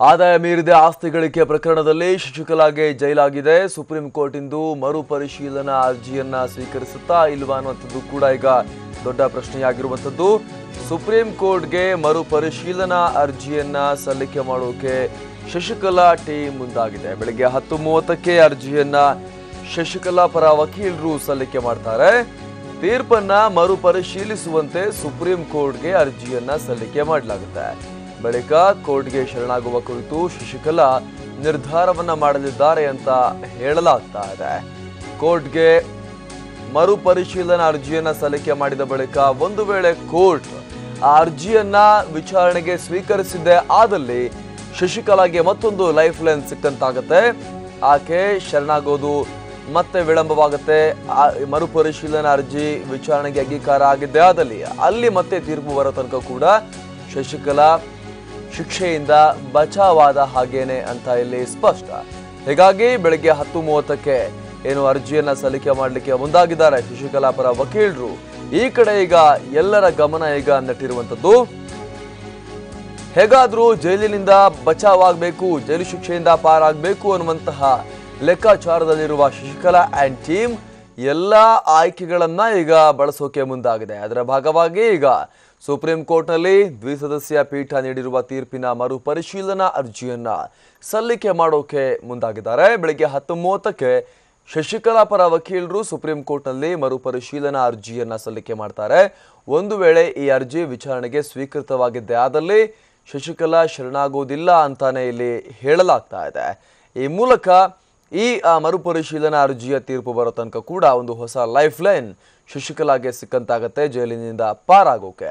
ಆದಾಯ ಮೀರಿದ ಆಸ್ತಿ ಗಳಿಕೆ ಪ್ರಕರಣದಲ್ಲಿ ಶಶಿಕಲಾಗೆ ಜೈಲಾಗಿದೆ. ಸುಪ್ರೀಂ ಕೋರ್ಟ್ ಇಂದು ಮರುಪರಿಶೀಲನಾ ಅರ್ಜಿಯನ್ನ ಸ್ವೀಕರಿಸುತ್ತಾ ಇಲ್ವಾ ಅನ್ನುವಂಥದ್ದು ಕೂಡ ಈಗ ದೊಡ್ಡ ಪ್ರಶ್ನೆಯಾಗಿರುವಂಥದ್ದು. ಸುಪ್ರೀಂ ಕೋರ್ಟ್ಗೆ ಮರುಪರಿಶೀಲನಾ ಅರ್ಜಿಯನ್ನ ಸಲ್ಲಿಕೆ ಮಾಡೋಕೆ ಶಶಿಕಲಾ ಟೀಮ್ ಮುಂದಾಗಿದೆ. ಬೆಳಗ್ಗೆ 10:30ಕ್ಕೆ ಅರ್ಜಿಯನ್ನ ಶಶಿಕಲಾ ಪರ ವಕೀಲರು ಸಲ್ಲಿಕೆ ಮಾಡ್ತಾರೆ. ತೀರ್ಪನ್ನ ಮರುಪರಿಶೀಲಿಸುವಂತೆ ಸುಪ್ರೀಂ ಕೋರ್ಟ್ಗೆ ಅರ್ಜಿಯನ್ನ ಸಲ್ಲಿಕೆ ಮಾಡಲಾಗುತ್ತೆ. ಬಳಿಕ ಕೋರ್ಟ್ಗೆ ಶರಣಾಗುವ ಕುರಿತು ಶಶಿಕಲಾ ನಿರ್ಧಾರವನ್ನ ಮಾಡಲಿದ್ದಾರೆ ಅಂತ ಹೇಳಲಾಗ್ತಾ ಇದೆ. ಕೋರ್ಟ್ಗೆ ಮರುಪರಿಶೀಲನಾ ಅರ್ಜಿಯನ್ನ ಸಲ್ಲಿಕೆ ಮಾಡಿದ ಬಳಿಕ ಒಂದು ವೇಳೆ ಕೋರ್ಟ್ ಆ ಅರ್ಜಿಯನ್ನ ವಿಚಾರಣೆಗೆ ಸ್ವೀಕರಿಸಿದ್ದೇ ಆದಲ್ಲಿ ಶಶಿಕಲಾಗೆ ಮತ್ತೊಂದು ಲೈಫ್ ಲೈನ್ ಸಿಕ್ಕಂತಾಗತ್ತೆ. ಆಕೆ ಶರಣಾಗೋದು ಮತ್ತೆ ವಿಳಂಬವಾಗುತ್ತೆ. ಮರುಪರಿಶೀಲನಾ ಅರ್ಜಿ ವಿಚಾರಣೆಗೆ ಅಂಗೀಕಾರ ಆಗಿದ್ದೇ ಆದಲ್ಲಿ ಅಲ್ಲಿ ಮತ್ತೆ ತೀರ್ಪು ಬರೋ ತನಕ ಕೂಡ ಶಶಿಕಲಾ ಶಿಕ್ಷೆಯಿಂದ ಬಚಾವಾದ ಹಾಗೇನೆ ಅಂತ ಇಲ್ಲಿ ಸ್ಪಷ್ಟ. ಹೀಗಾಗಿ ಬೆಳಗ್ಗೆ 10:30ಕ್ಕೆ ಏನು ಅರ್ಜಿಯನ್ನ ಸಲ್ಲಿಕೆ ಮಾಡಲಿಕ್ಕೆ ಮುಂದಾಗಿದ್ದಾರೆ ಶಶಿಕಲಾ ಪರ ವಕೀಲರು. ಈ ಕಡೆ ಈಗ ಎಲ್ಲರ ಗಮನ ಈಗ ನೆಟ್ಟಿರುವಂತದ್ದು, ಹೇಗಾದ್ರೂ ಜೈಲಿನಿಂದ ಬಚಾವಾಗಬೇಕು, ಜೈಲು ಶಿಕ್ಷೆಯಿಂದ ಪಾರಾಗಬೇಕು ಅನ್ನುವಂತಹ ಲೆಕ್ಕಾಚಾರದಲ್ಲಿರುವ ಶಶಿಕಲಾ ಅಂಡ್ ಟೀಮ್ ಎಲ್ಲ ಆಯ್ಕೆಗಳನ್ನ ಈಗ ಬಳಸೋಕೆ ಮುಂದಾಗಿದೆ. ಅದರ ಭಾಗವಾಗಿ ಈಗ ಸುಪ್ರೀಂ ಕೋರ್ಟ್ನಲ್ಲಿ ದ್ವಿಸದಸ್ಯ ಪೀಠ ನೀಡಿರುವ ತೀರ್ಪಿನ ಮರುಪರಿಶೀಲನಾ ಅರ್ಜಿಯನ್ನ ಸಲ್ಲಿಕೆ ಮಾಡೋಕೆ ಮುಂದಾಗಿದ್ದಾರೆ. ಬೆಳಗ್ಗೆ 10:30ಕ್ಕೆ ಶಶಿಕಲಾ ಪರ ವಕೀಲರು ಸುಪ್ರೀಂ ಕೋರ್ಟ್ನಲ್ಲಿ ಮರುಪರಿಶೀಲನಾ ಅರ್ಜಿಯನ್ನ ಸಲ್ಲಿಕೆ ಮಾಡ್ತಾರೆ. ಒಂದು ವೇಳೆ ಈ ಅರ್ಜಿ ವಿಚಾರಣೆಗೆ ಸ್ವೀಕೃತವಾಗಿದ್ದೇ ಆದಲ್ಲಿ ಶಶಿಕಲಾ ಶರಣಾಗುವುದಿಲ್ಲ ಅಂತಾನೆ ಇಲ್ಲಿ ಹೇಳಲಾಗ್ತಾ ಇದೆ. ಈ ಮೂಲಕ ಈ ಮರುಪರಿಶೀಲನಾ ಅರ್ಜಿಯ ತೀರ್ಪು ಬರೋ ತನಕ ಕೂಡ ಒಂದು ಹೊಸ ಲೈಫ್ ಲೈನ್ ಶಶಿಕಲಾಗೆ ಸಿಕ್ಕಂತಾಗತ್ತೆ ಜೈಲಿನಿಂದ ಪಾರಾಗೋಕೆ.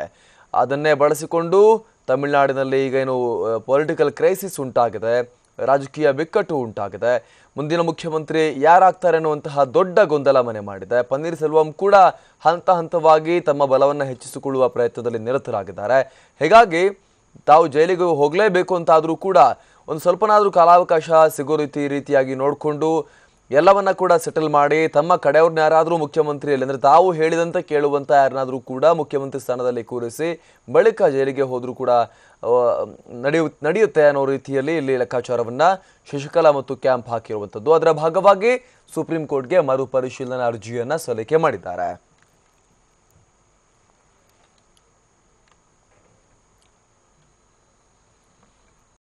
ಅದನ್ನೇ ಬಳಸಿಕೊಂಡು ತಮಿಳುನಾಡಿನಲ್ಲಿ ಈಗ ಏನು ಪೊಲಿಟಿಕಲ್ ಕ್ರೈಸಿಸ್ ಉಂಟಾಗಿದೆ, ರಾಜಕೀಯ ಬಿಕ್ಕಟ್ಟು ಉಂಟಾಗಿದೆ. ಮುಂದಿನ ಮುಖ್ಯಮಂತ್ರಿ ಯಾರಾಗ್ತಾರೆ ಅನ್ನುವಂತಹ ದೊಡ್ಡ ಗೊಂದಲ ಮನೆ ಮಾಡಿದೆ. ಪನ್ನೀರ್ ಸೆಲ್ವಂ ಕೂಡ ಹಂತ ಹಂತವಾಗಿ ತಮ್ಮ ಬಲವನ್ನು ಹೆಚ್ಚಿಸಿಕೊಳ್ಳುವ ಪ್ರಯತ್ನದಲ್ಲಿ ನಿರತರಾಗಿದ್ದಾರೆ. ಹೀಗಾಗಿ ತಾವು ಜೈಲಿಗೆ ಹೋಗಲೇಬೇಕು ಅಂತಾದರೂ ಕೂಡ ಒಂದು ಸ್ವಲ್ಪನಾದರೂ ಕಾಲಾವಕಾಶ ಸಿಗೋ ರೀತಿಯಾಗಿ ನೋಡಿಕೊಂಡು ಎಲ್ಲವನ್ನ ಕೂಡ ಸೆಟಲ್ ಮಾಡಿ ತಮ್ಮ ಕಡೆಯವ್ರನ್ನ ಯಾರಾದರೂ ಮುಖ್ಯಮಂತ್ರಿಯಲ್ಲಿ ಅಂದರೆ ತಾವು ಹೇಳಿದಂತೆ ಕೇಳುವಂಥ ಯಾರನ್ನಾದರೂ ಕೂಡ ಮುಖ್ಯಮಂತ್ರಿ ಸ್ಥಾನದಲ್ಲಿ ಕೂರಿಸಿ ಬಳಿಕ ಜೈಲಿಗೆ ಹೋದರೂ ಕೂಡ ನಡೆಯುತ್ತೆ ಅನ್ನೋ ರೀತಿಯಲ್ಲಿ ಇಲ್ಲಿ ಲೆಕ್ಕಾಚಾರವನ್ನ ಶಶಿಕಲಾ ಮತ್ತು ಕ್ಯಾಂಪ್ ಹಾಕಿರುವಂಥದ್ದು. ಅದರ ಭಾಗವಾಗಿ ಸುಪ್ರೀಂ ಕೋರ್ಟ್ಗೆ ಮರುಪರಿಶೀಲನಾ ಅರ್ಜಿಯನ್ನ ಸಲ್ಲಿಕೆ ಮಾಡಿದ್ದಾರೆ.